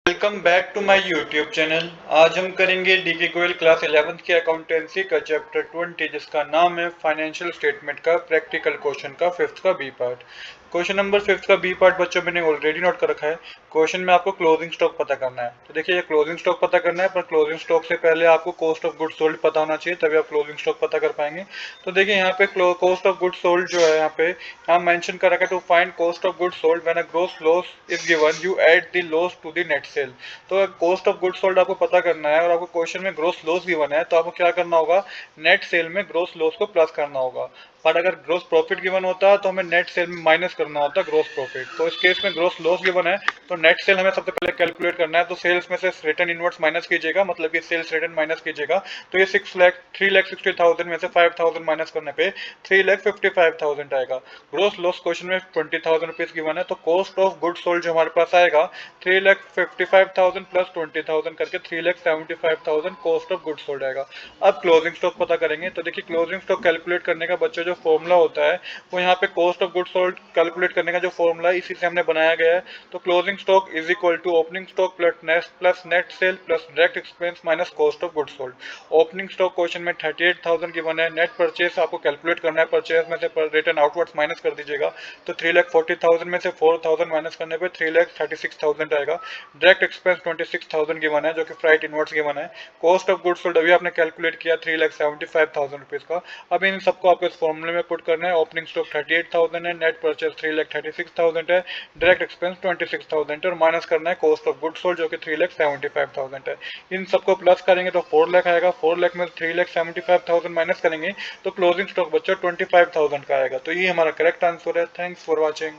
Welcome back to my YouTube channel. आज हम करेंगे डीके गोयल क्लास 11th की अकाउंटेंसी का चैप्टर 20 जिसका नाम है फाइनेंशियल स्टेटमेंट का प्रैक्टिकल क्वेश्चन का फिफ्थ का B part. Question number fifth का बी पार्ट बच्चों मैंने ऑलरेडी नोट कर रखा है। क्वेश्चन में आपको क्लोजिंग स्टॉक पता करना है। तो देखिए ये क्लोजिंग स्टॉक पता करना है, पर क्लोजिंग स्टॉक से पहले आपको कॉस्ट ऑफ गुड्स सोल्ड पता होना चाहिए, तभी आप क्लोजिंग स्टॉक पता कर पाएंगे। तो देखिए यहाँ पे कॉस्ट ऑफ गुड्स सोल्ड जो है यहाँ मेंशन कर रखा है, to find cost of goods sold when a gross loss is given you add the loss to the net sale. तो कॉस्ट ऑफ गुड्स सोल्ड आपको पता करना है और आपको क्वेश्चन में ग्रोस लॉस गिवन है, तो आपको क्या करना होगा, नेट सेल में ग्रोस लॉस को प्लस करना होगा। पर अगर ग्रोस प्रॉफिट गिवन होता तो हमें नेट सेल में माइनस करना होता ग्रोस प्रॉफिट। तो इस केस में ग्रोस लॉस गिवन है, तो नेट सेल हमें सबसे पहले कैलकुलेट करना है। तो सेल्स में से रिटर्न इनवर्स माइनस कीजिएगा, मतलब कि सेल्स रिटर्न माइनस कीजिएगा। तो ये 3,60,000 में से 5,000 माइनस करने पे 3,55,000 आएगा। ग्रोस लॉस क्वेश्चन में 20,000 रुपीज गिवन है, तो कॉस्ट ऑफ गुड्स सोल्ड जो हमारे पास आएगा 3,55,000 प्लस 20,000 करके 3,75,000 कॉस्ट ऑफ गुड्स सोल्ड आएगा। अब क्लोजिंग स्टॉक पता करेंगे। तो देखिए क्लोजिंग स्टॉक कैलकुलेट करने का बच्चों जो फॉर्मूला होता है वो यहाँ पे cost of goods sold calculate करने का जो फॉर्मूला है इसी से हमने बनाया गया है। तो closing stock is equal to opening stock plus net sale plus direct expense minus cost of goods sold. Opening stock question में 38,000 गिवन है। नेट परचेस आपको कैलकुलेट करना है, परचेस में से रिटर्न आउटवर्ड्स माइनस कर दीजिएगा। तो 3,40,000 में से 4,000 माइनस करने पे 3,36,000 आएगा। डायरेक्ट एक्सपेंस 26,000 गिवन है, जो कि फ्राइट इनवर्ट्स गिवन है। कॉस्ट ऑफ गुड्स सोल्ड अभी आपने कैलकुलेट किया 3,75,000 रुपीज का। अब इन सबको आपको इस फॉर्मूले में पुट करना है। ओपनिंग स्टॉक 38,000 है, नेट परचेस 3,36,000 है, डायरेक्ट एक्सपेंस 26,000 है और माइनस करना है कॉस्ट ऑफ गुड्स सोल्ड जो कि 3,75,000 है। इन सबको प्लस करेंगे तो 4 लाख आएगा। 4 लाख में 3,75,000 माइनस करेंगे तो क्लोजिंग स्टॉक बच्चा 25,000 का आएगा। तो ये हमारा करेक्ट आंसर है। Thanks for watching.